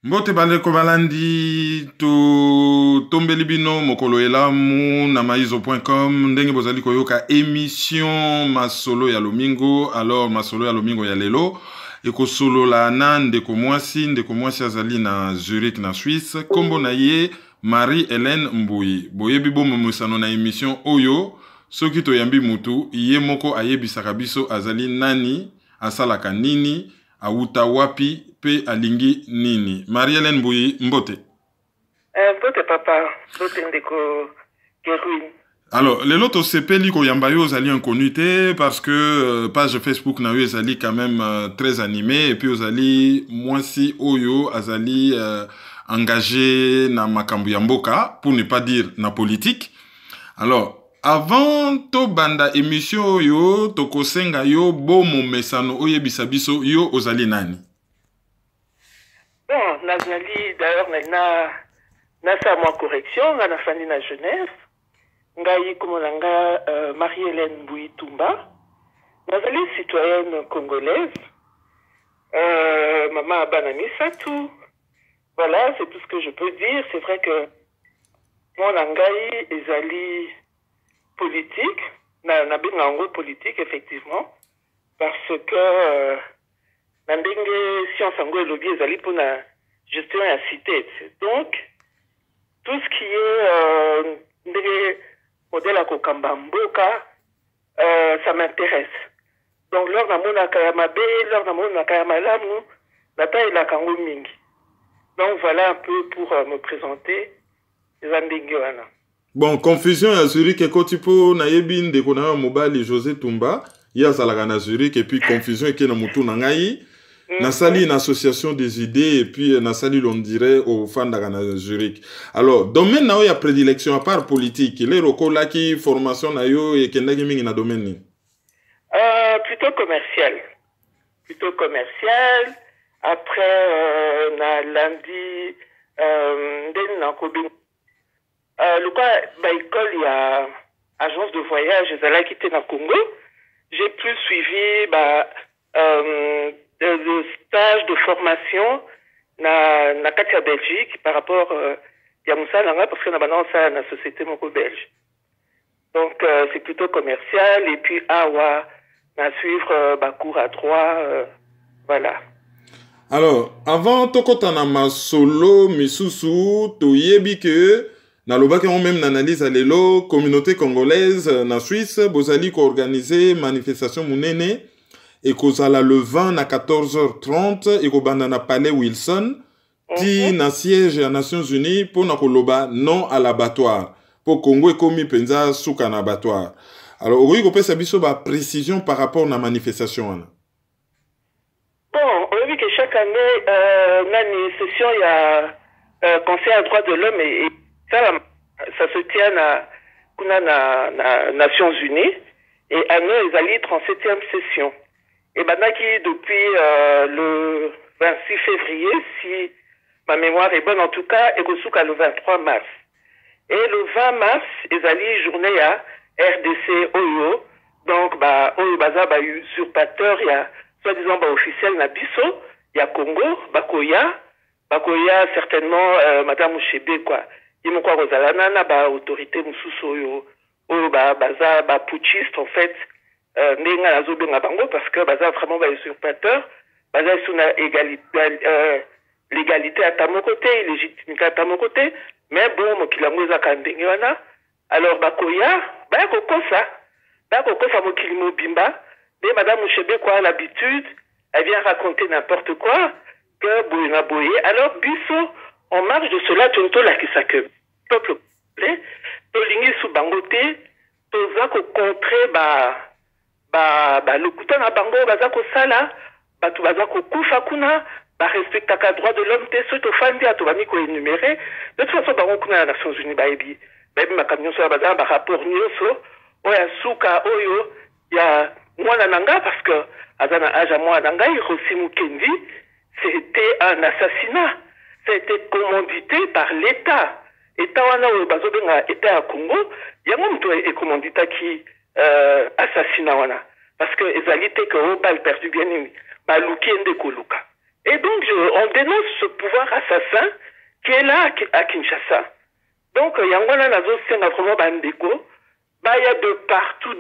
Mbote bandeko balandi to tombeli bino mokolo elamu na maizo.com ndenge bozali koyoka émission masolo ya lomingo. Alors masolo ya lomingo ya lelo ekosolola na ndeko mwasi azali na Zurich na Suisse, kombo na ye Marie-Hélène Mbui. Boyebi bomo musano na émission oyo soki toyambi mutu ye moko ayebisaka biso azali nani, asalaka nini, awuta wapi pe alingi nini. Marie-Hélène Mbui, mbote. Mbote papa, mbote ndeko Kerouin. Alors, les lotos sepeli ko yamba yo zali inconnu te parce que page Facebook na yo zali quand même très animé et puis ozali mwasi oyo azali engagé na makambu ya mboka, pour ne pas dire na politique. Alors, avant to banda émission yo toko senga yo bomo mesano oye bisabiso yo ozali nani? Bon, nazali d'ailleurs na sa moi correction, na fani na Genève. Ngai komolanga Marie-Hélène Mbui Tumba. Nazali citoyenne congolaise. Maman Banamisa tout. Voilà, c'est tout ce que je peux dire. C'est vrai que mon angai ezali politique, na bingango politique effectivement, parce que na ndenge science ango elobi ezali pour la gestion de la cité. Donc tout ce qui est ndenge modèle à kokamba mboka, ça m'intéresse. Donc lors na mona kayamabe, lors na mona kayamalamu, la taille la kango mingi. Donc voilà un peu pour me présenter les andenge wana. Bon, confusion à Zurich et Kotipo na yebin de kona mobali José Tumba, ya zalaka na Zurich et puis confusion et na mutu na ngai. Na sali une association des idées et puis na sali l'on dirait aux fans de Zurich. Alors, domaine na yo ya prédilection à part politique, les rokola qui formation na yo et kendaki mingi na domaine ni? Plutôt commercial. Plutôt commercial. Après, na lundi, ndeni na kobin. Le cas, école, il y a agence de voyage, ezala qui était na Congo. J'ai plus suivi, de stage de formation na Katia Belgique par rapport à Moussa Langa parce que na balance à la société moko belge. Donc c'est plutôt commercial et puis awa na suivre cours à droit voilà. Alors avant tokota na masolo misusu toyebi que na lobaki on même n'analyse à lelo communauté congolaise na Suisse bozali ko organiser manifestation munene et kozala le 20 à 14h30 et kobanda na palais Wilson ti na siège à Nations Unies pour na koloba non à l'abattoir pour Congo et komi penza suka na abattoir. Alors oui ko pesa biso ba précision par rapport na manifestation wana. Bon, on a vu que chaque année na une session il y a conseil à droits de l'homme et ça se tient na Nations Unies et à nous ils allaient 37e session. Et maintenant depuis le 26 février, si ma mémoire est bonne en tout cas, et le 23 mars. Et le 20 mars, ils allaient journée à RDC Oyo. Donc, Oyo Baza, usurpateur, il y a soi-disant officiel Nabiso, il y a Congo, Bakoya certainement Madame Mouchebe, quoi. Il y a quoi Rosalana, autorité Moussous Oyo, Oyo Baza, putschiste en fait. Nenga nazobenga bango parce que baza vraiment usurpateur, baza sur l'égalité à ta mon côté, légitimité à ta mon côté, mais bon mokilango za kandenge wana. Alors bakoya, kokosa mokili mobimba, mais madame Mouchebe quoi l'habitude, elle vient raconter n'importe quoi que boyena boye. Alors biso en marge de cela tonto la kisake peuple plaît, to lingi sous bangote, toza ko contrer lokuta na bango baza ko sala batu baza ko kufa kuna respectaka droit de l'homme te so to fandi ato bami ko énumérer de toute façon bango kuna na Nations Unies baebi makamyo so baza rapport nyonso oya suka oyo ya mwana nanga parce que azana aja mwana nanga Rossi Mukendi c'était un assassinat, c'était commandité par l'État. État wana oyo bazobenga État ya Congo yango mto e commandita ki assassinat wana parce que ezali te que au bal perdu bien nini baluki ende koluka Et donc, on dénonce ce pouvoir assassin qui est là à Kinshasa. Donc, Yangwana Nazo, c'est vraiment Bandeko. Bah, il y a de partout,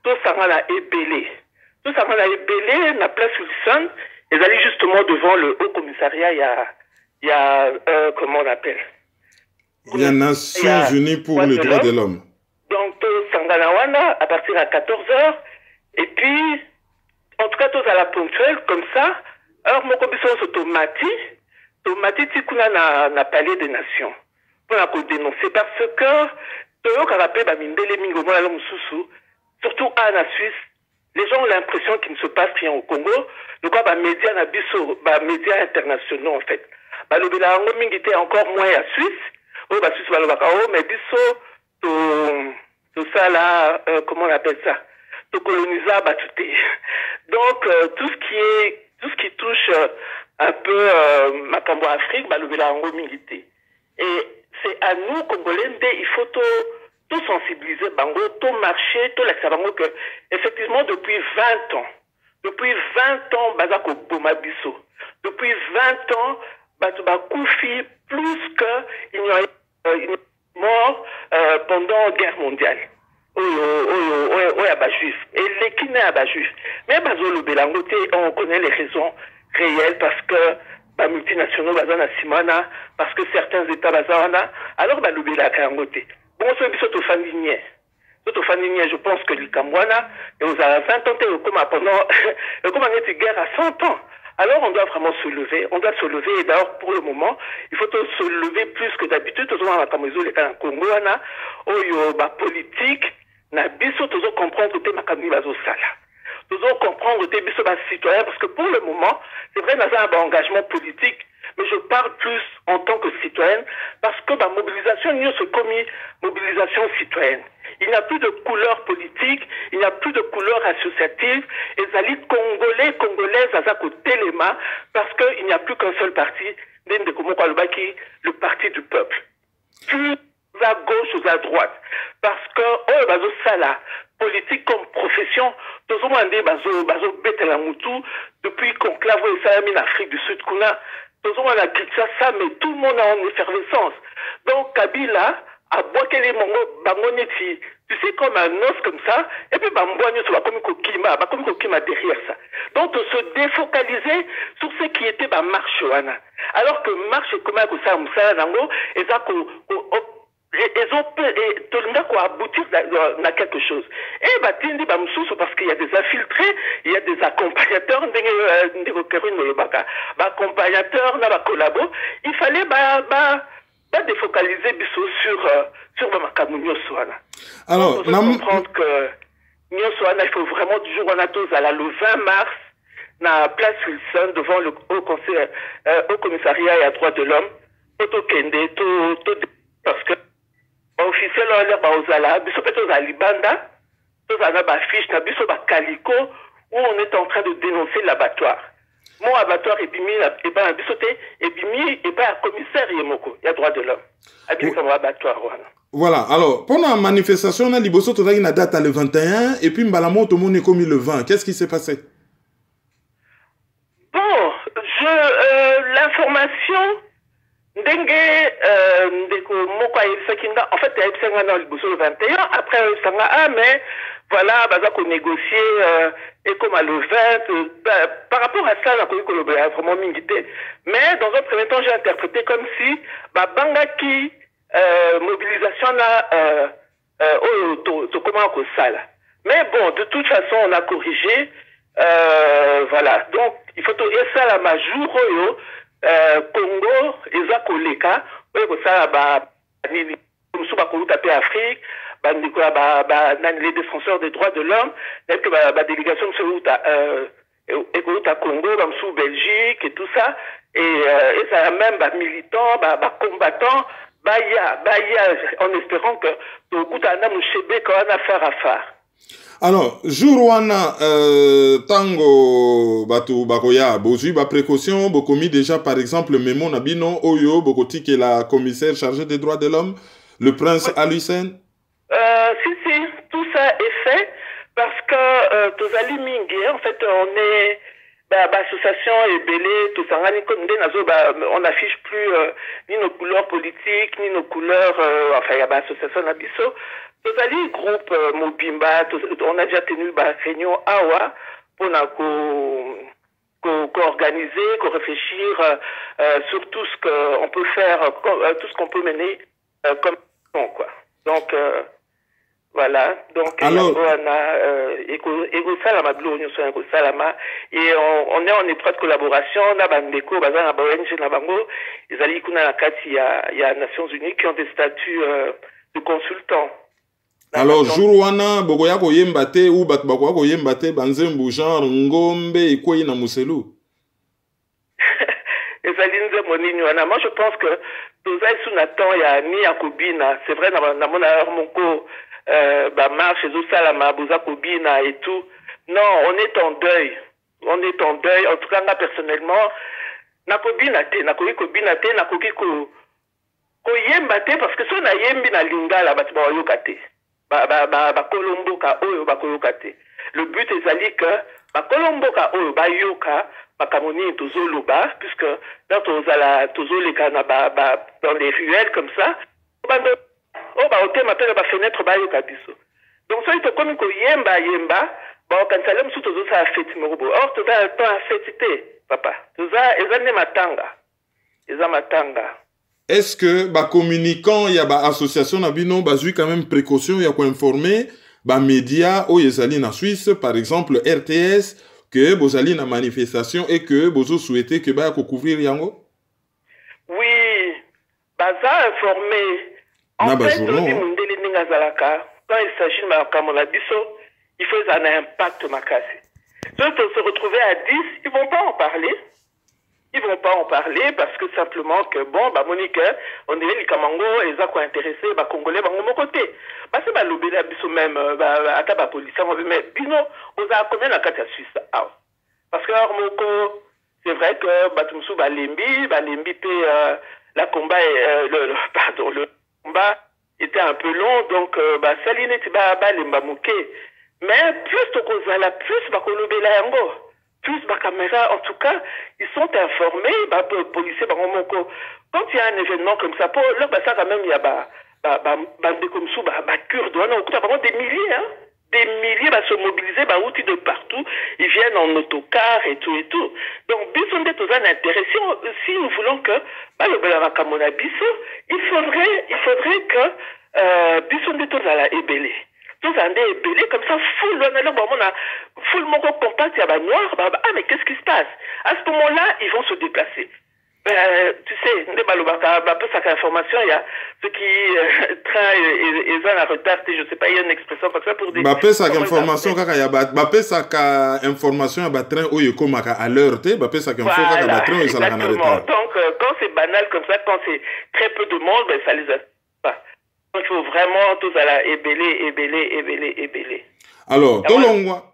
tout ça m'a ébélé. Tout ça m'a ébélé, la place Wilson, ils allaient justement devant le Haut Commissariat, il y a comment on appelle? Il y a Nations Unies pour les droits de l'homme. Donc, tout Sanganawana, à partir à 14h, et puis, en tout cas, tous à la ponctuelle, comme ça. Alors, mon commission, c'est Tomati, Tikuna na palais des nations. Pour la dénoncer, parce que, surtout à la Suisse, les gens ont l'impression qu'il ne se passe rien au Congo. Donc, médias internationaux, en fait. Le Bélango était encore moins à Suisse. Mais tout ça là, comment on appelle ça? Tout colonisa, donc, tout ce qui touche un peu Makambo Afrique, le Bélango Mingité. Et c'est à nous, Congolais, il faut tout sensibiliser, bango, tout marcher, tout laisser bango que, effectivement, depuis 20 ans, Bazako Bomabiso, depuis 20 ans, Batouba Koufi, plus qu'il n'y a une mort pendant la guerre mondiale. Oui, Abajuif. Et les Kiné Abajuif. Mais Bazo le Bélangote, on connaît les raisons réelles parce que les multinationaux Bazana Simana, parce que certains États Bazana, alors le Bélangote. Bon, ce sont aux familles. Je pense que les Kamwana, et vous avez 20 ans, pendant une guerre à 100 ans. Alors on doit vraiment se lever, et d'ailleurs pour le moment, il faut se lever plus que d'habitude, tout le monde Congo, politique, na biso toujours comprendre que makamni bazo sala. Toujours comprendre que biso bas citoyen parce que pour le moment, c'est vrai dans un engagement politique, mais je parle plus en tant que citoyenne parce que ma mobilisation n'y se commis mobilisation citoyenne. Il n'y a plus de couleur politique, il n'y a plus de couleur associative, et les Congolais, Congolaises, à côté les mains, parce qu'il n'y a plus qu'un seul parti, le parti du peuple. Plus à gauche ou à droite. Parce que, politique comme profession, tout le monde depuis qu'on clave en Afrique du Sud, tout le monde a quitté ça, mais tout le monde est en effervescence. Donc, Kabila, à boire les mongols, tu sais, comme un os comme ça, et puis comme Kokima derrière ça. Donc, se défocaliser sur ce qui était marche. Alors que marche, comme ça, et ça, ils ont aboutir à quelque chose. Et parce qu'il y a des infiltrés, il y a des accompagnateurs, il fallait pas défocaliser sur ma Kamounio Soana. Alors, on doit comprendre que il faut vraiment du jour le 20 mars, na place Wilson, devant le Haut Commissariat et à droits de l'homme, parce que officiel biso peut aux Alibanda, tous à la fiche, na biso Calico, où on est en train de dénoncer l'abattoir. Mon abattoir est bimi, et ben un bisoté, et bimi, et ben un commissaire Yemoko, il y a droit de l'homme. Habité comme abattoir. Voilà, alors, pendant la manifestation, on a liboso toda une date le 21, et puis Mbalamo, tout le monde est commis le 20. Qu'est-ce qui s'est passé? Bon, l'information, en fait, il y a le 21, après, mais voilà, qu'on négocier, et comme à le 20, par rapport à ça, on a vraiment mingité. Mais dans un premier temps, j'ai interprété comme si, Bangaki, mobilisation là, comment on ça là. Mais bon, de toute façon, on a corrigé, voilà. Donc, il faut et ça la majour, Congo, Eza Koleka, ça, Afrique, les défenseurs des droits de l'homme, tels que la délégation de Congo, Belgique et tout ça, et ça a même militants, combattants, en espérant que tout le monde a affaire à faire. Alors, jour wana tango batu bakoya bozui ba précaution bokomi déjà par exemple Memo Nabino Oyo bokoti qui est la commissaire chargée des droits de l'homme, le prince Alusen. Si, tout ça est fait parce que Tozali Mingi, en fait, on est association ebele tosangani nde nazo on n'affiche plus ni nos couleurs politiques ni nos couleurs enfin ya association na biso tozali groupe mobimba on a déjà tenu réunion awa pona co-organiser, co-réfléchir sur tout ce qu'on peut faire, tout ce qu'on peut mener comme quoi. Donc voilà, donc alors et on est en étroite collaboration. On a bandeko, bazan na ONG na bango, ils allaient kuna na kati il y a Nations Unies qui ont des statuts de consultants. Alors jour wana bokoya koyemba te ou bat bakoya koyemba te banzembu genre ngombe ekoyi na muselu. Ezalinze monini wana. Moi je pense que tozai sous Nathan ya ni akobina, c'est vrai na mona moko marche ezosalama boza kobina et tout. Non, on est en deuil. On est en deuil. En tout cas, moi, personnellement, nakobina te, nakoki kobina te, nakoki koyemba te, parce que si on a yembi na lingala, bati ba yoka te. Ba kolomboka oyo ba koyoka te. Le but ezali que ba kolomboka oyo ba yoka, ba kamoni tozoloba, puisque dans tozoleka na dans les ruelles comme ça, oh ba hotel m'appelle ba fenêtre ba yoka biso. Donc ça il te comme ko yemba bon quand ça l'aime sous tozo ça fête morobo. Or tout ça temps fêtité papa. Tout ça ezane matanga. Eza matanga. Est-ce que ba communicant ya ba association na bino bazui quand même précaution ya ko informer ba média o yezali na Suisse par exemple RTS que bozali na manifestation et que bozo souhaiter que ba ko couvrir yango? Oui, baza informer. En fait, quand il s'agit de biso, il faut un impact makasi. Ceux qui se retrouver à 10, ils vont pas en parler. Ils vont pas en parler parce que simplement que bon, Monique, on dirait les Kamango, ils ont quoi intéressé, Congolais, mon côté. C'est pas l'obéi à biso même, à ta police, mais bino, on a combien la carte Suisse? Parce que Moko, c'est vrai que Batumsou, Balembi, la combat, le combat était un peu long, donc Saline mais plus to kozala plus bakolobela yango plus caméra en tout cas ils sont informés policiers quand il y a un événement comme ça pour là ça quand même il y a bande comme ça kurde on a vraiment des milliers se mobiliser outils de partout ils viennent en autocar et tout donc bison de tous un intérêt si nous voulons que il faudrait que bison de tous à la ébélé tous en ébélé comme ça full mon compact il y a noir mais qu'est-ce qui se passe à ce moment-là ils vont se déplacer. Tu sais, peu sa information, il y a ceux qui train et en retard, je sais pas, il y a une expression comme ça pour dire. Peu sa information, peu sa information, train où il comme à l'heure, peu sa information, train où il s'en a retard. Donc, quand c'est banal comme ça, quand c'est très peu de monde, ça les a pas. Donc, il faut vraiment tous à la ébeler. Alors,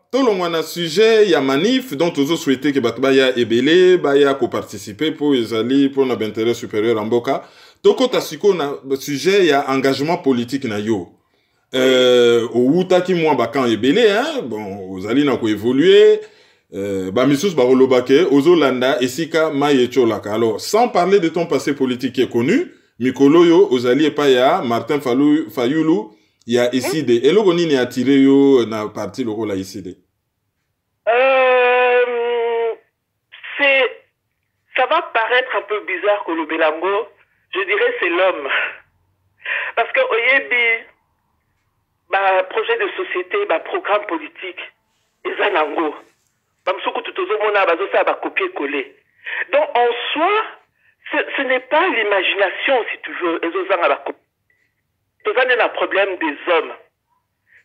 tolongwa na sujet ya manif dont tous souhaité que batbaya ebele baya ko participer pour ezali pour na intérêt supérieur en mboka toko tasiko na sujet ya engagement politique na yo outa ki mwa bakan ebele bon ozali na ko évoluer ba misus ba rolobake ozolanda esika mayecholaka. Alors sans parler de ton passé politique qui est connu mikolo yo ozali pa ya Martin Fayulu il y a ICD. Et le goni a tiré yo na parti le rôle à ICD. Ça va paraître un peu bizarre que le Belango, je dirais c'est l'homme. Parce que oyebi projet de société, programme politique, ezanango. Bamsuku tutozo mona bazo sa copier-coller. Donc en soi, ce n'est pas l'imagination si tu veux, ezozanga ba c'est un problème des hommes.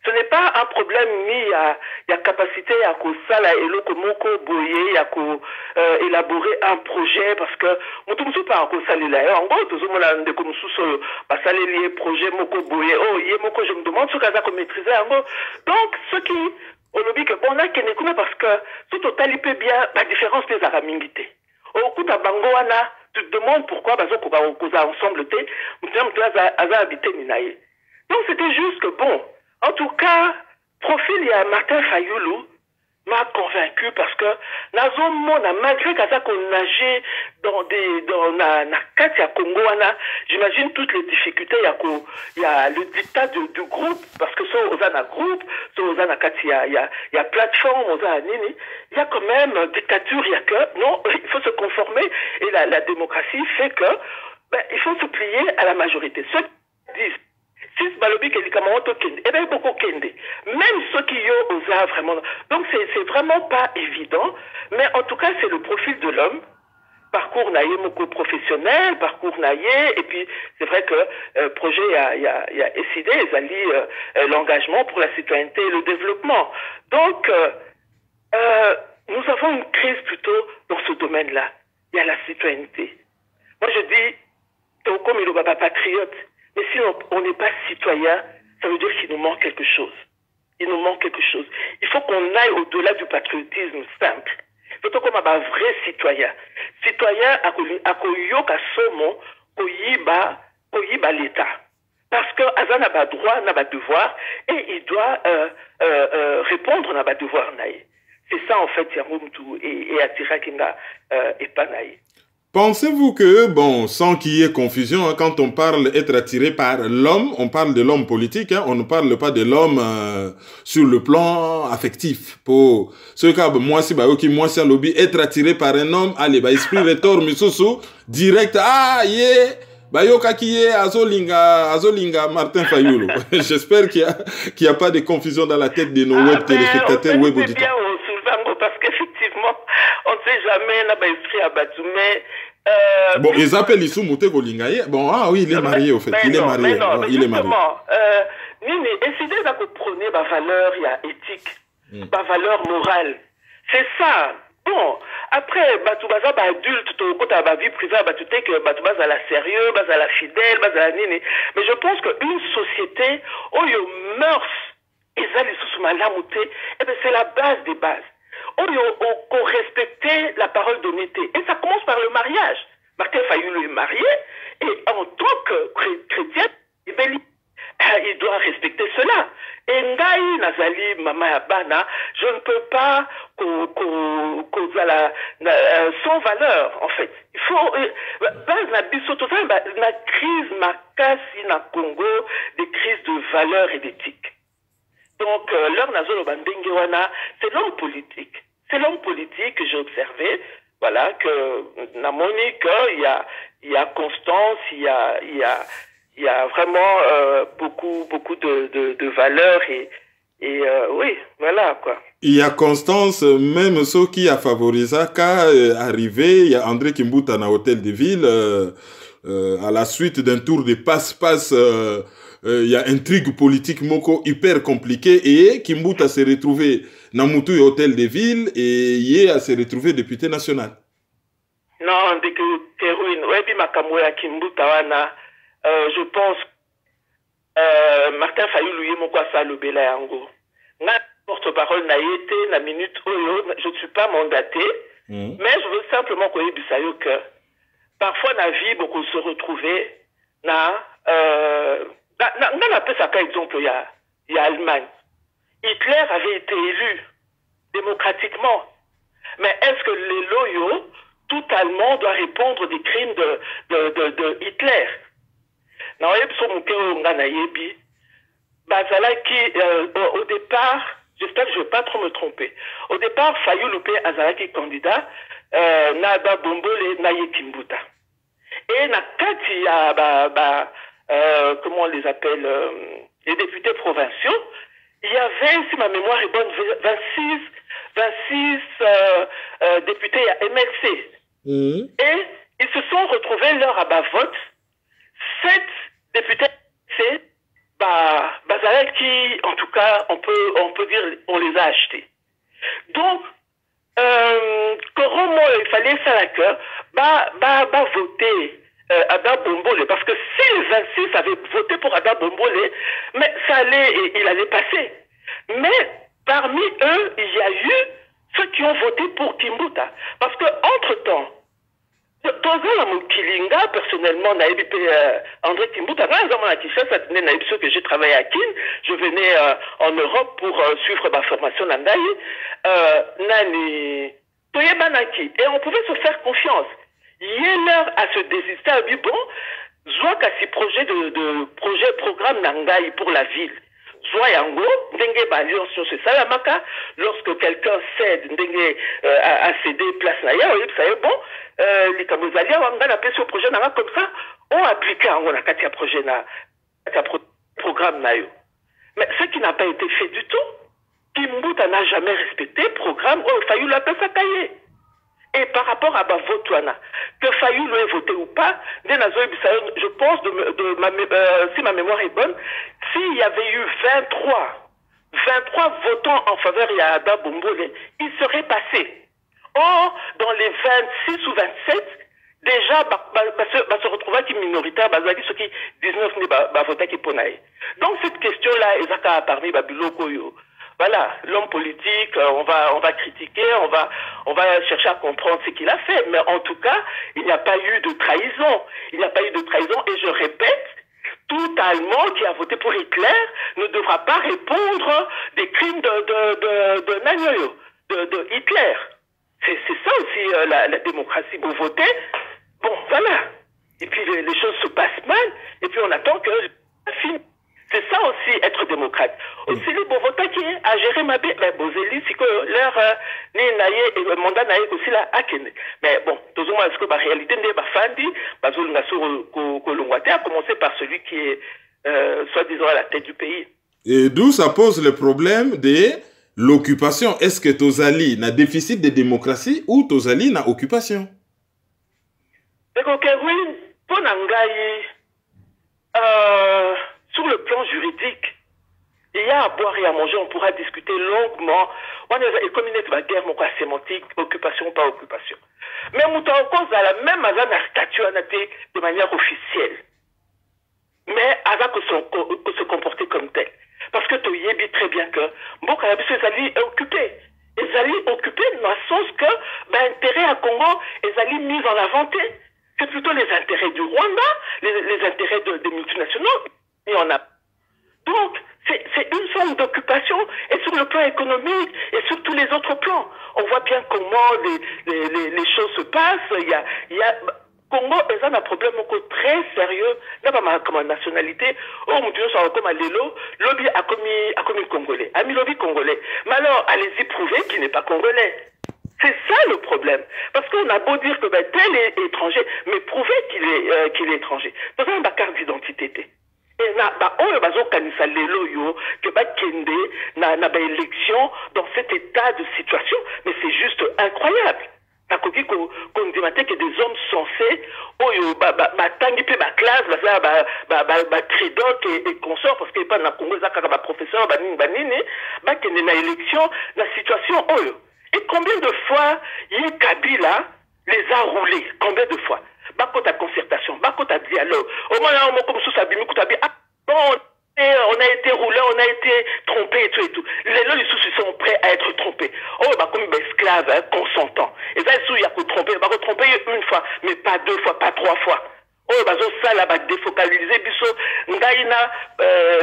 Ce n'est pas un problème ni à capacité à kosala et lokomoko boyer à élaborer un projet parce que mutumsu pas kosala là en gros tout mona ndeko mususu basale lié projet moko boyer yé moko je me demande ce kaza ko maîtriser en gros. Donc ce qui on oublie que bon là kenekuna parce que tout total peut bien la différence des aramingité. Au coup ta bango wana tu te demandes pourquoi bazo ko ba ensemble té mutam aza habité minaye. Donc c'était juste que bon, en tout cas, profil il y a Martin Fayulu, m'a convaincu parce que malgré qu'on nageait dans na carte à Congo, j'imagine toutes les difficultés. Il y a le dictat du groupe parce que soit on a un groupe, soit on a il y a plateforme, on a nini. Il y a quand même dictature, il y a que non, il faut se conformer et la démocratie fait que il faut se plier à la majorité. Ceux qui disent si balobi que likamoto kende et bien beaucoup kende même ceux qui y osent vraiment donc c'est vraiment pas évident mais en tout cas c'est le profil de l'homme parcours naïe beaucoup professionnel parcours naïe et puis c'est vrai que projet il y a décidé ils allient l'engagement pour la citoyenneté et le développement donc nous avons une crise plutôt dans ce domaine-là il y a la citoyenneté moi je dis comme il est patriote. Mais si on n'est pas citoyen, ça veut dire qu'il nous manque quelque chose. Il nous manque quelque chose. Il faut qu'on aille au-delà du patriotisme simple. Il faut qu'on ait un vrai citoyen. Citoyen à koyoka somo, koyiba l'État. Parce que Azan n'a pas droit, n'a pas devoir, et il doit répondre n'a pas devoir naïe. C'est ça en fait, Yamumtu et Atira Kinga et Panaï. Pensez-vous que, bon, sans qu'il y ait confusion, hein, quand on parle être attiré par l'homme, on parle de l'homme politique, hein, on ne parle pas de l'homme sur le plan affectif. Pour ce cas, moi, si à lobby, être attiré par un homme, allez, esprit retour, mususu, direct, bayoka qui est azolinga Martin Fayulu. J'espère qu'il y a pas de confusion dans la tête de nos web téléspectateurs, web auditeurs. Parce qu'effectivement, on ne sait jamais, n'a pas esprit à Batoumé. Bon, ils appellent Issou Mouté Golingaye. Bon, ah oui, il est marié, au fait. Il est marié. Il est marié. Nini, essayez de prôner ma valeur éthique, ma valeur morale. C'est ça. Bon, après, Batoubaza, adulte, quand tu as ma vie privée, tu sais que Batoubaza la sérieux, Baza la fidèle, Baza la nini. Mais je pense qu'une société, où il y a mœurs, et ça, les sous-malamoutés, c'est la base des bases. On respecter la parole d'honnêteté. Et ça commence par le mariage. Martin Fayulu est marié, et en tant que chrétien, il doit respecter cela. Et Ngaï Nazali Mama Yabana, je ne peux pas sans valeur, en fait. Il faut, la crise makasi na Congo, des crises de valeur et d'éthique. Donc, l'heure Nazolo Bandengewana, c'est l'homme politique. C'est l'homme politique que j'ai observé, voilà, que Namoni, il y a constance, il y a vraiment beaucoup de valeurs et oui, voilà, quoi. Il y a constance, même ceux qui a favorisé, qu'à arriver, il y a André Kimbuta dans l'hôtel de ville, à la suite d'un tour de passe-passe, il y a intrigue politique moko hyper compliquée et Kimbuta s'est retrouvé dans Moutou hôtel de ville et il a s'est retrouvé député national. Non, dès que Kérouine, ouais, Makamouya Kimbuta wana, je pense Martin Fayulu yemoko sa le bela yango. Na porte-parole na été la minute oyo, je ne suis pas mandaté, mais je veux simplement qu'on ait que parfois na vie beaucoup se retrouver on appelle ça par exemple il y a Allemagne. Hitler avait été élu démocratiquement. Mais est-ce que les loyaux, tout Allemand doit répondre des crimes de Hitler? Non, au départ, j'espère que je ne vais pas trop me tromper. Au départ, Fayou Loupé Azalaki candidat, Nada Bombole Naye Kimbuta. Et Nakati comment on les appelle, les députés provinciaux, il y avait, si ma mémoire est bonne, 26 députés à MLC. Et ils se sont retrouvés leur abat-vote. 7 députés MLC, qui, en tout cas, on peut dire, on les a achetés. Donc, comment il fallait ça à cœur, voter Ada Bombole, parce que si les 26 avaient voté pour Ada Bombole, mais ça allait, il allait passer. Mais parmi eux, il y a eu ceux qui ont voté pour Kimbuta. Parce que entre-temps, Tozala Mokilinga, personnellement, André Kimbuta, que j'ai travaillé à Kin, je venais en Europe pour suivre ma formation Nandaï, Nani, Toyebanaki, et on pouvait se faire confiance. Il y a l'heure à se désister, à dire bon, Zoua Kassi projet, programme Nangaï pour la ville. Soit yango, ndenge balion sur ce salamaka, lorsque quelqu'un cède, ndenge a cédé place naya, ça est bon, les Kamouzalia, on a appelé ce projet nanga comme ça, on applique en la katia projet na, programme nayo. Mais ce qui n'a pas été fait du tout, Kimbuta n'a jamais respecté programme, oh, Fayou l'a fait cahier. Et par rapport à Bavotouana, que Fayou l'ait voté ou pas, je pense, si ma mémoire est bonne, s'il y avait eu 23 votants en faveur d'Yada Bombole, il serait passé. Or, dans les 26 ou 27, déjà, se retrouver qui minoritaire, ceux qui 19 ne voté qui ponaï. Donc, cette question-là, Ezaka a parlé Babiloko yo. Voilà, l'homme politique, on va critiquer, on va chercher à comprendre ce qu'il a fait. Mais en tout cas, il n'y a pas eu de trahison. Il n'y a pas eu de trahison. Et je répète, tout Allemand qui a voté pour Hitler ne devra pas répondre des crimes de Hitler. C'est ça aussi la démocratie. Vous votez, bon, voilà. Et puis les choses se passent mal. Et puis on attend que ça finisse. C'est ça aussi, être démocrate. Aussi, les votants qui a géré ma vie, mais Bozeli, c'est que leur le mandat n'a aussi là à Kenya. Mais bon, tout le monde, est-ce que la réalité n'est pas fandi, a commencé par celui qui est, soi-disant, à la tête du pays. Et d'où ça pose le problème de l'occupation. Est-ce que Tozali n'a déficit de démocratie ou Tozali n'a occupation? C'est que oui, pour Nangaï, sur le plan juridique, il y a à boire et à manger, on pourra discuter longuement. On a comme une guerre, mon sémantique, occupation, pas occupation. Mais on a cause à la même statut de manière officielle. Mais avec se comporter comme tel. Parce que tu y très bien que bon, quand les alliés est occupé. Les alliés occupés dans le sens que l'intérêt à Congo, les alliés mis en avant. C'est plutôt les intérêts du Rwanda, les intérêts des multinationaux. Et on a... Donc, c'est une forme d'occupation, et sur le plan économique, et sur tous les autres plans. On voit bien comment les choses se passent. Il y a Congo, ils ont un problème très sérieux. Là, comme nationalité, oh mon Dieu, ça va comme à l'élo, lobby a commis Congolais, a mis lobby congolais. Mais alors, allez-y prouver qu'il n'est pas congolais. C'est ça le problème. Parce qu'on a beau dire que tel est étranger, mais prouver qu'il est étranger. Dans un carte d'identité. Et on a kanisa lelo yo que kende na élection dans cet état de situation, mais c'est juste incroyable. Qu'on dit que des hommes sensés, tangi pe classe, Tridoc et consorts, parce que pas na Congo zaka professeur banini, kende na élection, la situation et combien de fois y Kabila les a roulés, combien de fois? Bakota concertation, bakota dialogue. Au moins, on a été roulé, on a été trompé et tout et tout. Les gens ils sont prêts à être trompés. Oh, comme des esclaves, consentants. Et ça, il y a que tromper. Il tromper une fois, mais pas deux fois, pas trois fois. Oh, ça, là, défocaliser, biso, ngaïna,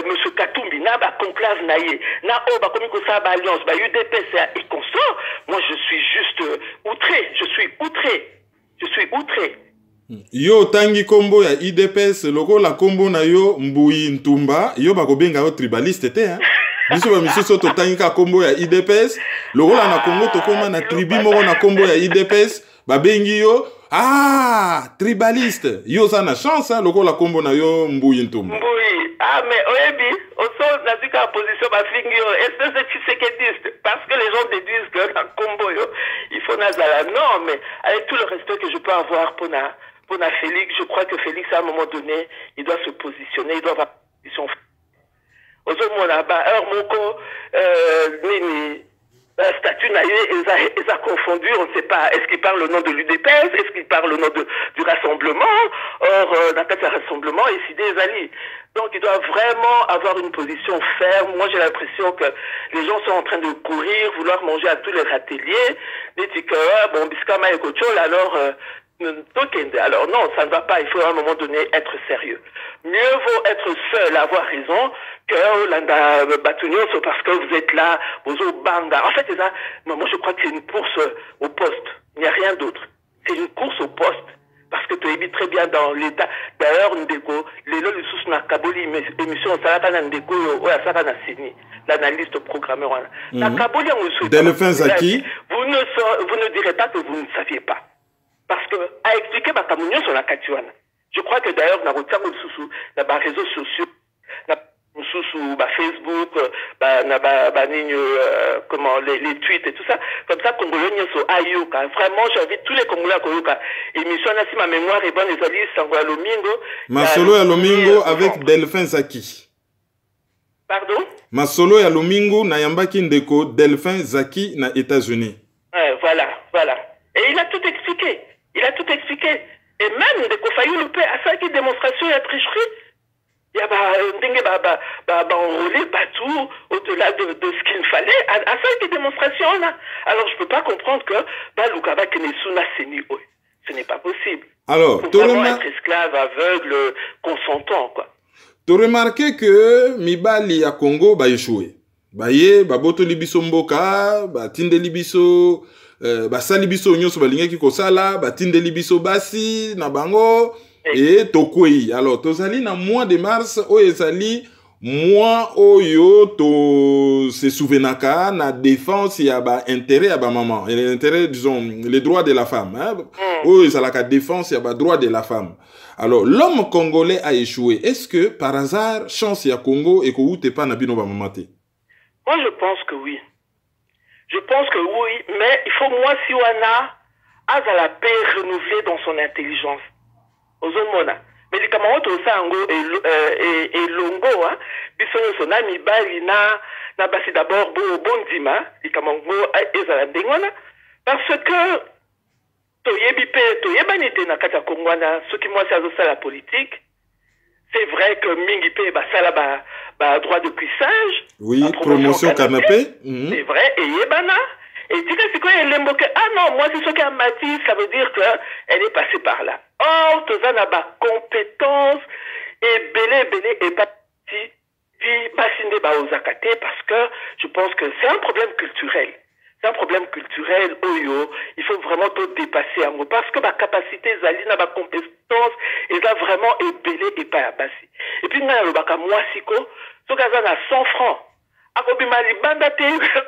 monsieur Katumbi, na, conclave, naïe. Na, oh, comme ça, alliance, UDPS, et consort. Moi, je suis juste outré. Je suis outré. Yo tangi kombo ya IDPS loko la kombo na yo Mbuyi Ntumba yo bakobenga yo tribaliste te hein. Biso ba misusu to tangi ka kombo ya IDPS loko la na Congo to koma na tribu moko na kombo ya IDPS babengi yo tribaliste yo ça na chance hein loko la kombo na yo Mbuyi Ntumba. Mbuyi mais oyebi oso na zika position ba fingi yo espèce de tshisekidiste parce que les gens déduisent que na kombo yo il faut nazala non mais avec tout le respect que je peux avoir pour Félix, je crois que Félix, à un moment donné, il doit se positionner, il doit avoir une position. Statut ils a confondu, on ne sait pas, est-ce qu'il parle au nom de l'UDPS, est-ce qu'il parle au nom du rassemblement, or, dans le rassemblement, et des alliés. Donc, il doit vraiment avoir une position ferme. Moi, j'ai l'impression que les gens sont en train de courir, vouloir manger à tous les ateliers, des bon, biscama et cochol, alors, Alors non, ça ne va pas. Il faut à un moment donné être sérieux. Mieux vaut être seul, avoir raison, que l'anda batunio, parce que vous êtes là, vous au banga. En fait, c'est ça. Moi, je crois que c'est une course au poste. Il n'y a rien d'autre. C'est une course au poste. Parce que tu évites très bien dans l'état. D'ailleurs, Ndeko, les lots, les sous na kaboli, émission, ça va Ndeko, ça va na Sini, l'analyste programmeur. Na kaboli, on Delphin Zaki. Vous ne direz pas que vous ne saviez pas. Parce que, à expliquer, ma communion sur la Katuana. Je crois que d'ailleurs, dans les réseaux sociaux, sous Facebook, comment, les tweets et tout ça, comme ça, Congolais sur Ayoka. Vraiment, j'invite tous les Congolais à Koyoka. Émission, si ma mémoire est bonne, les alliés, Sangoa Lomingo. Masolo ya Lomingo avec Delphin Zaki. Pardon? Masolo ya Lomingo, na yambaki ndeko Delphin Zaki na États-Unis. Voilà, voilà. Et il a tout expliqué. Il a tout expliqué. Et même, Ndeko Fayou Loupé, à ça qui démonstration et à tricherie, il y a enrôlé partout, au-delà de ce qu'il fallait, à ça qui démonstration là. Alors je ne peux pas comprendre que Lukaba Kenesuna Seni, ce n'est pas possible. Alors, tu être esclave, aveugle, consentant, quoi. Tu as remarqué que Mibali à Congo a échoué. Baye, baboto libiso mboka, batinde libiso, basali biso nyonso balingaki kosala, batinde libiso basi na bango et tokwei. Alors tozali na mois de mars o ezali mois oyo to se souvenaka na défense ya ba intérêt ya ba maman, et l'intérêt disons les droits de la femme, hein. O ezalaka défense ya ba droits de la femme. Alors l'homme congolais a échoué. Est-ce que par hasard chance ya Congo et ko ute pa na bino ba mamate? Moi, je pense que oui. Je pense que oui, mais il faut moi, si on a la paix renouvelée dans son intelligence. Ozomona. Mais les camarades au sango et longo, hein, bisogno son ami bali na basi d'abord bondima, les camarades ezala parce que toyebanite na kata kongwana, ce qui moi c'est la politique. C'est vrai que mingi pe basala droit de cuissage. Oui, promotion canapé. C'est vrai, et yebana. Et tu sais, c'est quoi, elle ah non, moi c'est ce qui a Matisse, ça veut dire qu'elle est passée par là. Or, tu as ba compétence, et belé, et pas si, basinde ba ozakate, parce que je pense que c'est un problème culturel. C'est un problème culturel, oyo, il faut vraiment tout dépasser en parce que ma capacité, zalina, ma compétence, elle a vraiment ébélé et pas abassé. Et puis, le baka mwasiko, ce gazan a 100 francs. Akobimali bandate,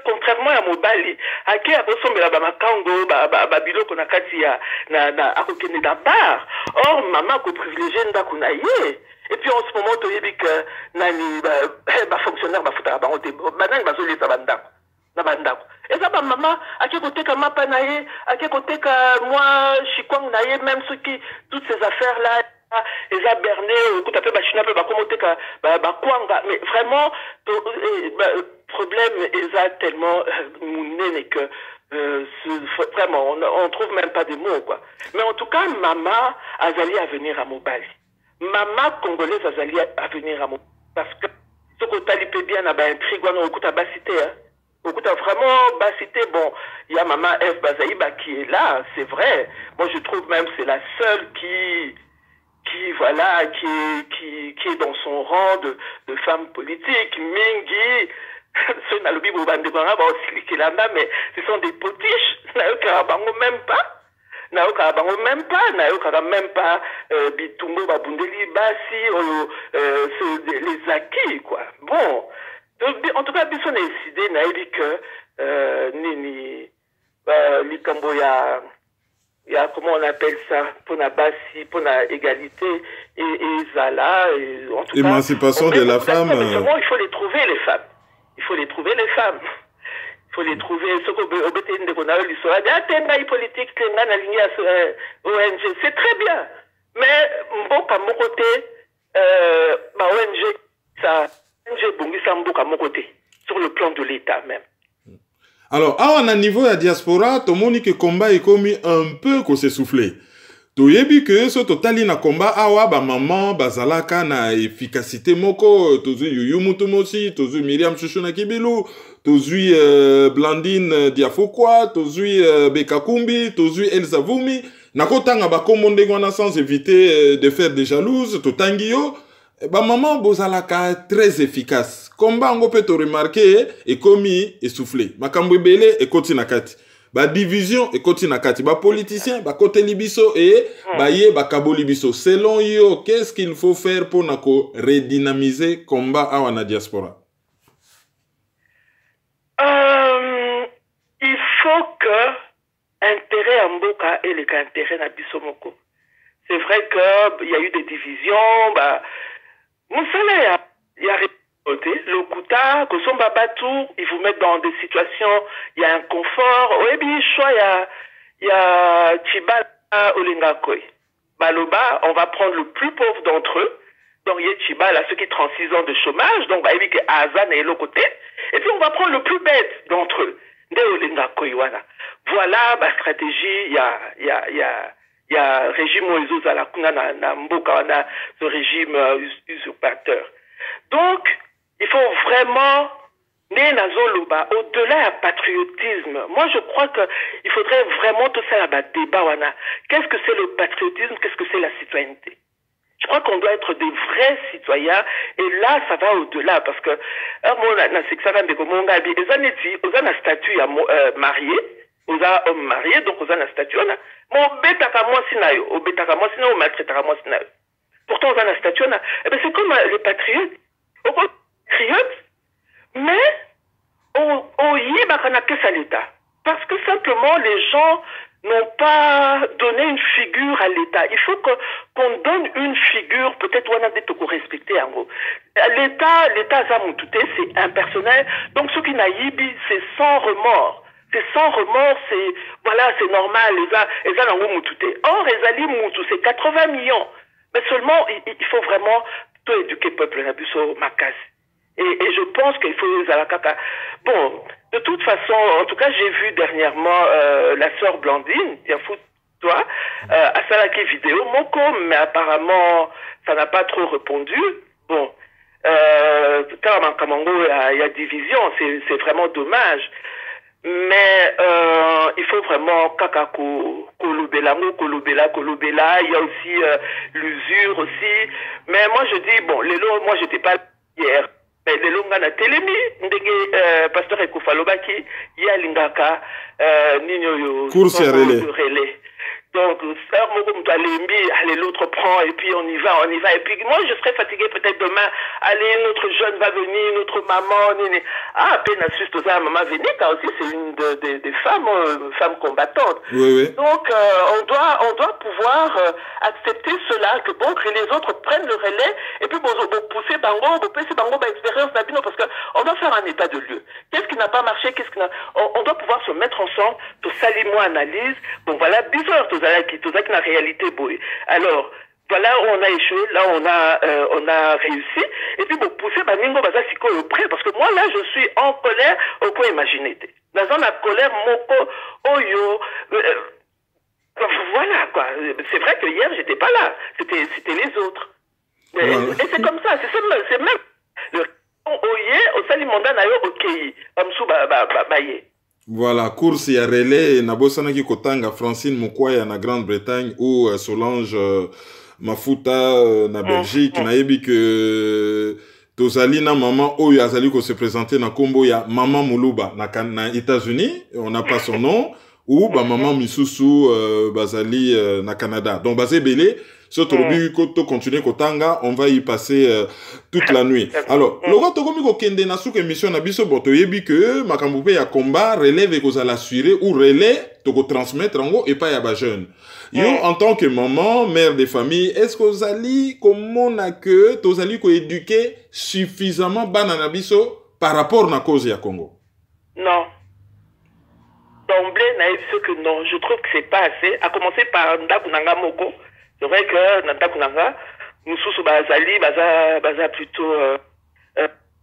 contrairement à Mobali, ake aboso mela ba makango, ba biloko na kati ya, na akokene da bar. Or, maman ko privilégié nda kunaye. Et puis, en ce moment, tu dis que, nani, ba fonctionnaire, ba futa, ba onte, banani, ba zoli, sa bandako. Na bandako. Et ça, ma maman, à quel côté que mapa naïe, à quel côté que moi, chikwang naïe, même ceux qui, toutes ces affaires-là, les a berné, écoute, un peu, china, peu, comment t'es que, kwanga, mais vraiment, problème, ils a tellement, mouné, que, vraiment, on trouve même pas des mots, quoi. Mais en tout cas, maman, azali à venir à Mobali. Maman congolaise, azali à venir à Mobali. Parce que, ce qu'on t'a lipé bien, à intrigue, on écoute à Bassité, hein. Écoute, vraiment, Bassité, bon, il y a Maman F. Bazaïba qui est là, c'est vrai. Moi, je trouve même c'est la seule qui voilà, qui est dans son rang de femme politique. Mingi, ce n'a le bibo bandebara, mais ce sont des potiches. Nayoka même pas. Nayoka même pas, Bitumbo Babundeli Bassi, les acquis, quoi. Bon. En tout cas, Bisson a décidé, n'a dit que, Likambo, il y a, comment on appelle ça, pour la bassi, pour la égalité, et Zala, et en tout cas. Émancipation de la femme. Mais seulement, il faut les trouver, les femmes. Il faut les trouver, les femmes. Il faut les trouver. Ce qu'on a eu l'histoire, il politique, ONG, c'est très bien. Mais, bon, à mon côté, ONG, ça, sur le plan de l'État même. Alors, à un niveau de diaspora, tout le monde que combat est commis un peu qu'on s'essoufflé. Tu yebi que ce total na combat awa ba maman bazalaka na efficacité moko tozu Yuyu Mutumosi, tozu Myriam Chuchuna Kibilu, tozu Blandine Diafokwa, tozu Bekakumbi, tozu Elsa Vumi. nakotanga bakombo ndenge wana sans éviter de faire des jalouses totangi yo maman bozalaka très efficace combat ngo peut te remarquer ekomi essoufflé makambo ebele ekoti na kati ba division ekoti na kati ba politicien ba côté libiso et baye bakaboli biso selon yo qu'est-ce qu'il faut faire pour nako redynamiser combat awa na diaspora? Il faut que intérêt en mboka et les intérêts na biso moko. C'est vrai que il y a eu des divisions, bah Moussala il y a le Kouta, Kosomba Batou, ils vous mettent dans des situations, il y a un confort. Oui, bien, il y a Chibala Olingakoi. Baloba, on va prendre le plus pauvre d'entre eux. Donc, il y a Chibala, ceux qui ont 36 ans de chômage. Donc, bah, il y a Azan et l'autre côté. Et puis, on va prendre le plus bête d'entre eux. Voilà ma stratégie. Il y a régime Moïse à la Kuna, na ce régime usurpateur. Donc, il faut vraiment, au-delà du patriotisme, moi je crois qu'il faudrait vraiment tout ça là-bas débat. Qu'est-ce que c'est le patriotisme, qu'est-ce que c'est la citoyenneté? Je crois qu'on doit être des vrais citoyens, et là ça va au-delà, parce que, on a statut marié, on a homme marié, donc on a statut, pourtant on a un statut, c'est comme les patriotes. Au patriote, mais on y est à l'État. Parce que simplement les gens n'ont pas donné une figure à l'État. Il faut qu'on donne une figure, peut-être on a des toko respecter en gros. L'État Zamoutouté, c'est impersonnel. Donc ceux qui naïbi, c'est sans remords. C'est sans remords, c'est normal, les gens ont moutouté. Or, les alliés moutou, c'est 80 millions. Mais seulement, il faut vraiment tout éduquer le peuple Nabuso Makas. Et je pense qu'il faut les alakaka. Bon, de toute façon, en tout cas, j'ai vu dernièrement la sœur Blandine, tiens, toi, à Salaki vidéo, Moko, mais apparemment, ça n'a pas trop répondu. Bon, il y a division, c'est vraiment dommage. Mais il faut vraiment kakako kolobela, il y a aussi l'usure aussi. Mais moi je dis bon, moi j'étais pas hier. Mais les longs na télémi, pasteur Ekoufalobaki, il y a lingaka nino yo course relais. Donc, allez, l'autre prend, et puis on y va. Et puis moi, je serais fatigué peut-être demain. Allez, notre jeune va venir, notre maman. Ah, peine à maman Vénica aussi, c'est une des femmes combattantes. Oui. Donc, on doit pouvoir accepter cela, que bon, que les autres prennent le relais, et puis bon, pousser Bango, expérience d'abino, parce qu'on doit faire un état de lieu. Qu'est-ce qui n'a pas marché, on doit pouvoir se mettre ensemble, tout salimo analyse. Bon, voilà, bizarre, tout ça qui la réalité, boy. Alors, voilà où on a échoué, là on a réussi, et puis bon, pousser Baningo Baza Siko au près, parce que moi là je suis en colère, au point imaginer. Dans la colère, Moko, Oyo, voilà quoi. C'est vrai que hier j'étais pas là, c'était les autres. Et c'est comme ça, c'est même le Oye, au Salimonda Nayo, ok, Amsou Baye. Voilà, course ya relais na bosanaki kotanga Francine Mokwaya na Grande-Bretagne ou Solange Mafuta na Belgique nayebi que tozali na maman oyo azali ko se présenter na kombo ya Maman Muluba na États-Unis, on n'a pas son nom, ou ba maman misusu bazali na Canada. Donc basé belé so torobi ko to continuer kotanga, on va y passer toute la nuit. Alors, loko tokomi ko kende na souk émission na biso boto yebi que makambo pe ya combat relève ko za l'assurer ou relais to ko transmettre en gros et pas ya ba jeune. Yo en tant que maman, mère de famille, est-ce que vous allez comment na que tozali ko éduquer suffisamment bana na biso par rapport na cause ya Congo? Non. D'emblée, naïf que non, je trouve que c'est pas assez, à commencer par Ndakunanga Moko. C'est vrai que Nanta Kunanga, nous sous Bazali, Baza plutôt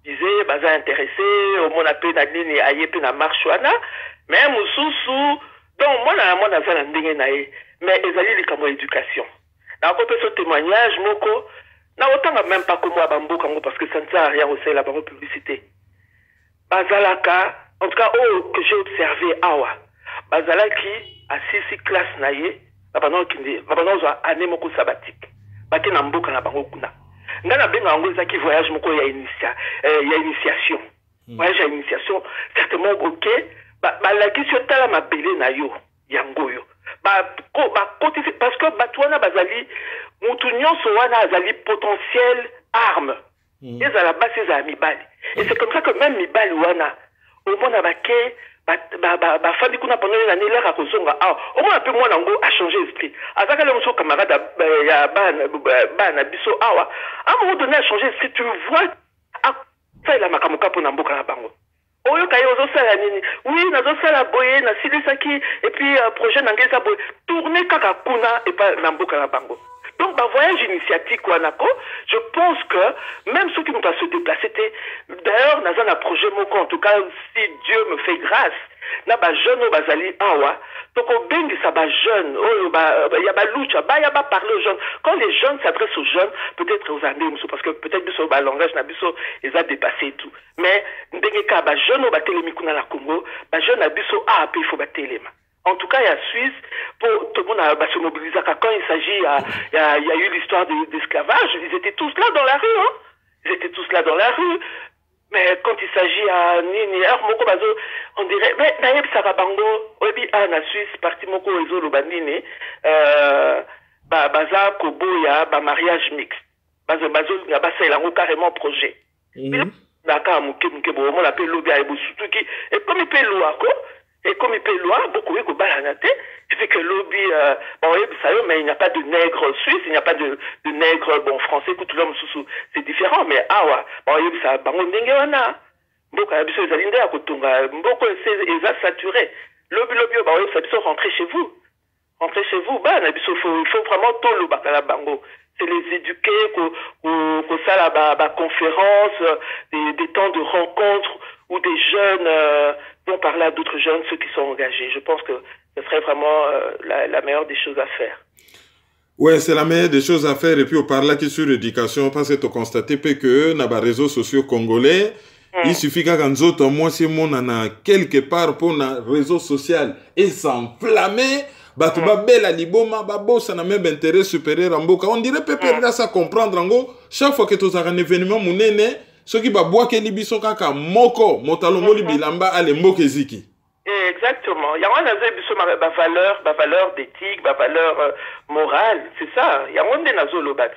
disait, Baza intéressé, au moins appelé Nadine et Aye na marchouana, mais Moussou, donc moi na zala ndenge nae, mais ezali li kamo éducation. Na ko ce témoignage Moko, na autant même pas comme moi Bambo Kango parce que ça ne sert à rien aussi la barre publicité. Bazalaka, en tout cas que j'ai observé Awa, Bazalaki à 6 classes nae. babana okinde babana ozwa année moko sabbatique bake na mboka na bango kuna nga na benga yango ezaki voyage moko ya initiation voyage ya initiation certainement ok balakisi yo tala mabele na yo yango yo parce que bato wana bazali mutu nyonso wana azali potentiel arme ezala basi ezala mibali et c'est comme ça que même mibali wana omona bake bafandi kuna pendant une année l'air à kozonga au moins un peu moins nango a changé d'esprit azaka le moso camarade ya bana biso awa à un moment donné a changé d'esprit tu vois ça il a makamuka pour namboka na bango oyo kaye ozosala nini oui nazosala boye na silisaki et puis projet nangesa boye tourner kaka kuna et pas namboka na bango. Donc, bah, voyage initiatique, je pense que même ceux qui n'ont pas se déplacer, d'ailleurs, dans un projet, en tout cas, si Dieu me fait grâce, na ba jeune au bazali awa, donc au bengi ça ba jeune, il y a ba lucha, il y a ba parler aux jeunes. Quand les jeunes s'adressent aux jeunes, peut-être aux années, parce que peut-être biso ba langage na biso, ils a dépassé et tout. Mais ndenge ka ba jeune au ba télémikuna la Congo, ba jeune na biso il faut ba téléma. En tout cas, il y a Suisse, pour tout le monde a se mobilisé. Quand il s'agit, il y a eu l'histoire d'esclavage, ils étaient tous là dans la rue. Hein? Ils étaient tous là dans la rue. Mais quand il s'agit à Nini, on dirait, mais Naïb Sarabango, Obi na Suisse, parti Moko Ezo Lubandine, Baza Koboya, mariage mixte. Bazo, il y a carrément projet. D'accord, on l'appelle Lobia et Boussoutouki. Et comme il peut l'ouako, et comme il peut loin, beaucoup de balanate, il fait que lobby, mais il n'y a pas de nègre suisse, il n'y a pas de nègre, français, écoute l'homme sous, c'est différent, mais ça, beaucoup de zalinda à Kotunga, beaucoup c'est saturé. Lobby, ça peut rentrer chez vous. Rentrer chez vous, il faut vraiment tout le bakala bango. C'est les éduquer, qu'on ça la conférence, des temps de rencontre, où des jeunes vont parler à d'autres jeunes, ceux qui sont engagés. Je pense que ce serait vraiment la meilleure des choses à faire. Ouais, c'est la meilleure des choses à faire. Et puis, on parle là sur l'éducation, parce que tu as constaté que dans les réseaux sociaux congolais, il suffit qu'un autre, moi, c'est mon quelque part pour les réseaux sociaux et s'enflammer. Batu ba bela liboma ba bossa na même intérêt supérieur en boka. On dirait peut perdre ça comprendre ngo chaque fois que tu as un événement munene ceux qui ba bois ke libiso kaka moko motalongo libilamba ale mboke ziki. Exactement. Il y a un biso ba valeur d'éthique, ba valeur morale, c'est ça. Il y a un des nazo lobat.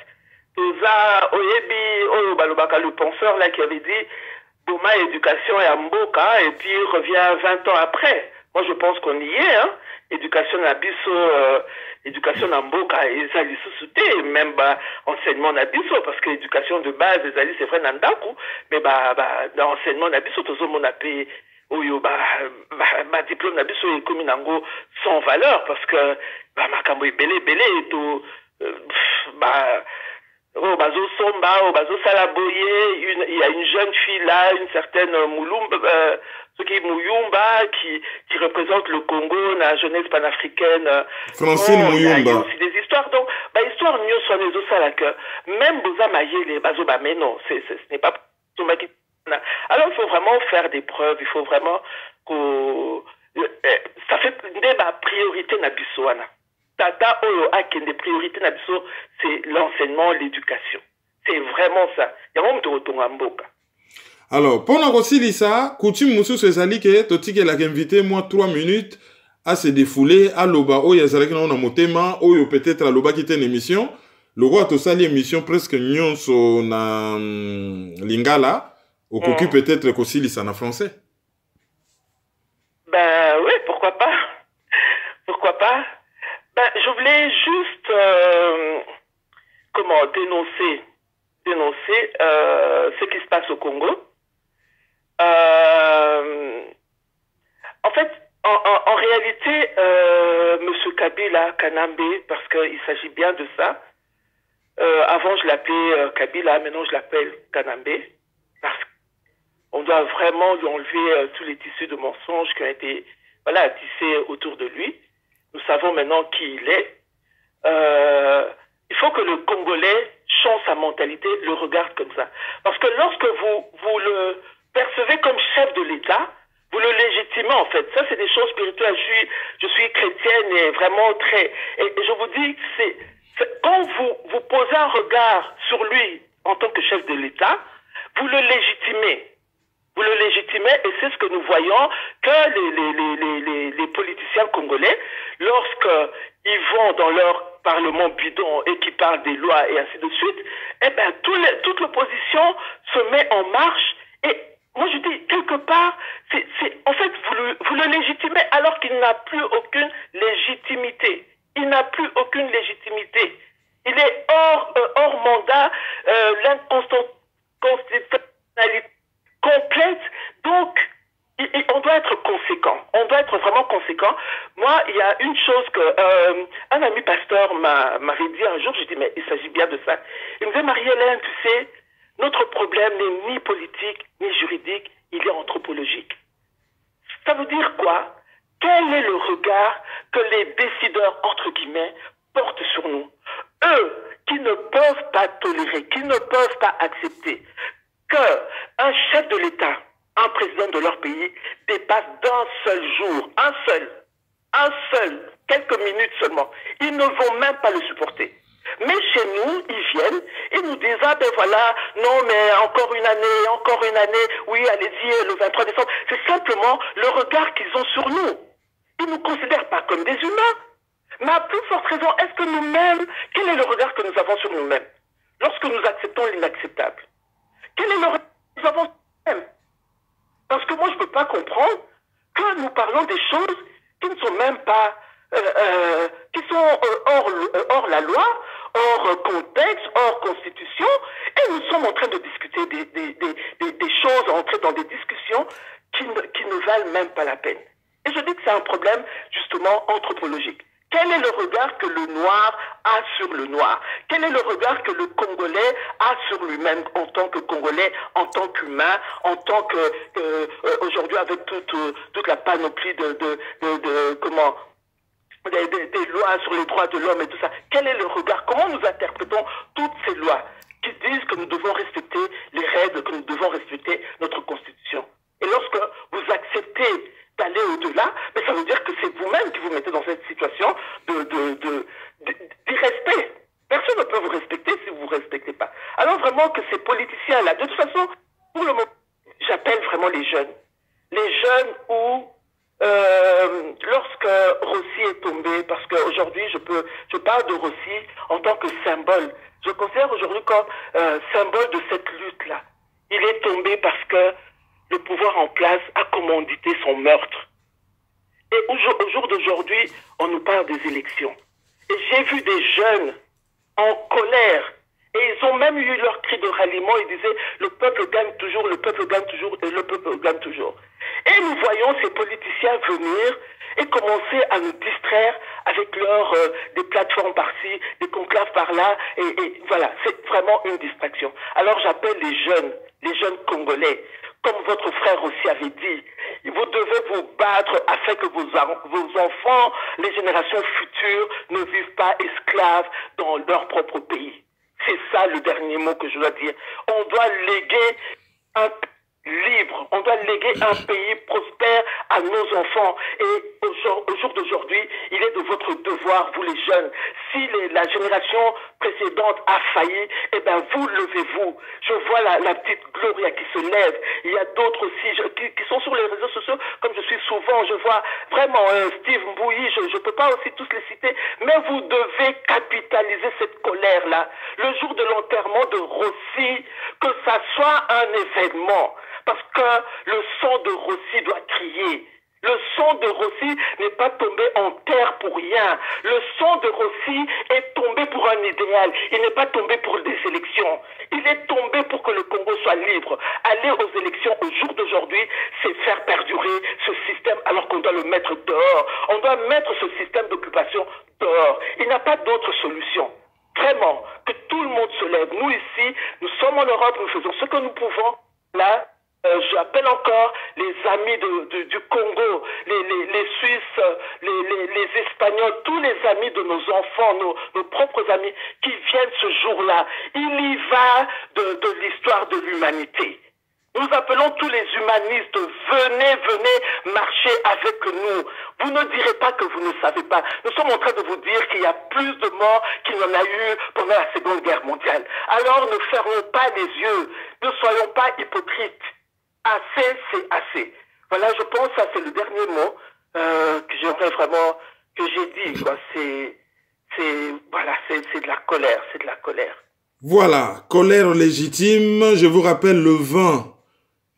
Toza oyebi oyo balobaka le penseur là qui avait dit Boma éducation et mboka et puis il revient 20 ans après. Moi je pense qu'on y est hein. Éducation na biso éducation na mboka ezali sous-souté même enseignement na biso parce que l'éducation de base ezali c'est vrai na ndaku mais dans enseignement na biso tozomona pe oyo diplôme na biso ekomi nango sans valeur parce que makambo ebele to bazo somba bazo salaboye il y a une jeune fille là une certaine Moulumba ce qui est Mouyumba, qui représente le Congo, la jeunesse panafricaine. Francine Mouyumba. Il y a aussi des histoires. Donc, histoire mieux soit les autres ça que même Boza Maye, les Bazoba, mais non, ce n'est pas alors il faut vraiment faire des preuves, il faut vraiment que ça fait des priorités nabisoana. Tata Oyo Aken des priorités nabiso, c'est l'enseignement, l'éducation. C'est vraiment ça. Il y a un moment de mboka. Alors, pour nous aussi, ça, coutume Moussou Sezali, que Toti qui l'a invité, moi, 3 minutes à se défouler à l'Oba, où il y a Zalek dans mon thème, où peut-être à l'Oba qui était une émission. Le roi a tout ça, l'émission presque nyon sur na Lingala, au cocu peut-être qu'aussi lisa en français. Ben oui, pourquoi pas. Pourquoi pas. Ben, je voulais juste, dénoncer ce qui se passe au Congo. En fait, en réalité, M. Kabila Kanambe, parce qu'il s'agit bien de ça, avant je l'appelais Kabila, maintenant je l'appelle Kanambe, parce qu'on doit vraiment lui enlever tous les tissus de mensonges qui ont été tissés autour de lui. Nous savons maintenant qui il est. Il faut que le Congolais change sa mentalité, le regarde comme ça. Parce que lorsque vous le percevez comme chef de l'État, vous le légitimez vraiment, en fait. Ça, c'est des choses spirituelles. Je suis chrétienne et vraiment très... Et je vous dis, quand vous posez un regard sur lui en tant que chef de l'État, vous le légitimez. Vous le légitimez et c'est ce que nous voyons que les politiciens congolais, lorsqu'ils vont dans leur parlement bidon et qui parlent des lois et ainsi de suite, eh ben, toute l'opposition se met en marche et moi je dis, quelque part, en fait, vous le légitimez alors qu'il n'a plus aucune légitimité. Il n'a plus aucune légitimité. Il est hors mandat, l'inconstitutionnalité complète. Donc, on doit être conséquent. On doit être vraiment conséquent. Moi, il y a une chose que un ami pasteur m'avait dit un jour, j'ai dit, mais il s'agit bien de ça. Il me disait, Marie-Hélène, tu sais, notre problème n'est ni politique, ni juridique, il est anthropologique. Ça veut dire quoi? Quel est le regard que les décideurs, entre guillemets, portent sur nous? Eux, qui ne peuvent pas tolérer, qui ne peuvent pas accepter qu'un chef de l'État, un président de leur pays, dépasse d'un seul jour, un seul, quelques minutes seulement. Ils ne vont même pas le supporter. Mais chez nous, ils viennent et nous disent, ah ben voilà, non mais encore une année, oui allez-y, le 23 décembre. C'est simplement le regard qu'ils ont sur nous. Ils ne nous considèrent pas comme des humains. Mais à plus forte raison, est-ce que nous-mêmes, quel est le regard que nous avons sur nous-mêmes lorsque nous acceptons l'inacceptable? Quel est le regard que nous avons sur nous-mêmes? Parce que moi, je ne peux pas comprendre que nous parlons des choses qui ne sont même pas, qui sont hors la loi, hors contexte, hors constitution, et nous sommes en train de discuter des choses, entrer dans des discussions qui ne valent même pas la peine. Et je dis que c'est un problème, justement, anthropologique. Quel est le regard que le noir a sur le noir? Quel est le regard que le Congolais a sur lui-même en tant que Congolais, en tant qu'humain, en tant que aujourd'hui avec toute la panoplie des lois sur les droits de l'homme et tout ça? Quel est le regard? Comment nous interprétons toutes ces lois qui disent que nous devons respecter les règles, que nous devons respecter notre constitution? Et lorsque vous acceptez d'aller au-delà, mais ça veut dire que c'est vous-même qui vous mettez dans cette situation d'irrespect. Personne ne peut vous respecter si vous ne vous respectez pas. Alors vraiment que ces politiciens-là, de toute façon, pour le moment, j'appelle vraiment les jeunes. Les jeunes où, lorsque Rossi est tombé, parce qu'aujourd'hui, je parle de Rossi en tant que symbole. Je le considère aujourd'hui comme symbole de cette lutte-là. Il est tombé parce que le pouvoir en place a commandité son meurtre. Et au jour d'aujourd'hui, on nous parle des élections. Et j'ai vu des jeunes en colère. Et ils ont même eu leur cri de ralliement. Ils disaient, le peuple gagne toujours, le peuple gagne toujours, et le peuple gagne toujours. Et nous voyons ces politiciens venir et commencer à nous distraire avec des plateformes par-ci, des conclaves par-là. Et voilà, c'est vraiment une distraction. Alors j'appelle les jeunes Congolais, comme votre frère aussi avait dit, vous devez vous battre afin que vos enfants, les générations futures, ne vivent pas esclaves dans leur propre pays. C'est ça le dernier mot que je dois dire. On doit léguer un pays libre, on doit léguer un pays prospère à nos enfants. Et au jour d'aujourd'hui, il est de votre devoir, vous les jeunes, si la génération précédente a failli, eh bien vous levez-vous. Je vois la petite Gloria qui se lève, il y a d'autres aussi qui sont sur les réseaux sociaux, comme je suis souvent, je vois vraiment Steve Mbouyi, je ne peux pas aussi tous les citer, mais vous devez capitaliser cette colère-là. Le jour de l'enterrement de Rossi, que ça soit un événement. Parce que le sang de Rossi doit crier. Le sang de Rossi n'est pas tombé en terre pour rien. Le sang de Rossi est tombé pour un idéal. Il n'est pas tombé pour des élections. Il est tombé pour que le Congo soit libre. Aller aux élections au jour d'aujourd'hui, c'est faire perdurer ce système alors qu'on doit le mettre dehors. On doit mettre ce système d'occupation dehors. Il n'y a pas d'autre solution. Vraiment, que tout le monde se lève. Nous ici, nous sommes en Europe, nous faisons ce que nous pouvons. Là, j'appelle encore les amis du Congo, les Suisses, les Espagnols, tous les amis de nos enfants, nos propres amis qui viennent ce jour-là. Il y va de l'histoire de l'humanité. Nous appelons tous les humanistes, venez marcher avec nous. Vous ne direz pas que vous ne savez pas. Nous sommes en train de vous dire qu'il y a plus de morts qu'il n'y en a eu pendant la Seconde Guerre mondiale. Alors ne fermons pas les yeux, ne soyons pas hypocrites. Assez, c'est assez. Voilà, je pense que ça c'est le dernier mot que j'aimerais vraiment, que j'ai dit, quoi. Voilà, c'est de la colère, c'est de la colère. Voilà, colère légitime. Je vous rappelle le 20.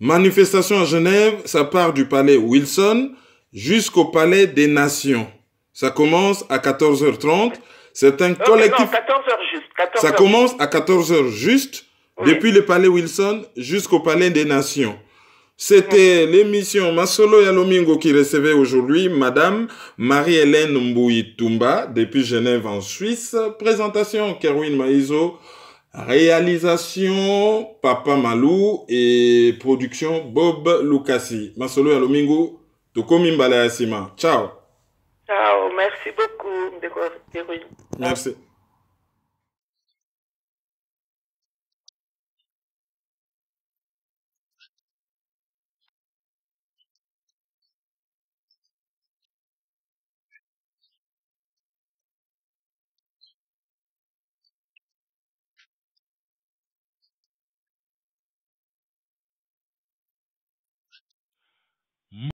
Manifestation à Genève, ça part du palais Wilson jusqu'au palais des Nations. Ça commence à 14h30. C'est un collectif... Non, 14h juste. 14 ça commence à 14h juste, oui. Depuis le palais Wilson jusqu'au palais des Nations. C'était l'émission Masolo ya Lomingo qui recevait aujourd'hui Madame Marie-Hélène Mbouitumba depuis Genève en Suisse. Présentation Kerwin Maïzo. Réalisation Papa Malou et production Bob Lucasi. Masolo ya Lomingo, Tokomi Mbala Yasima. Ciao. Ciao, merci beaucoup. Merci.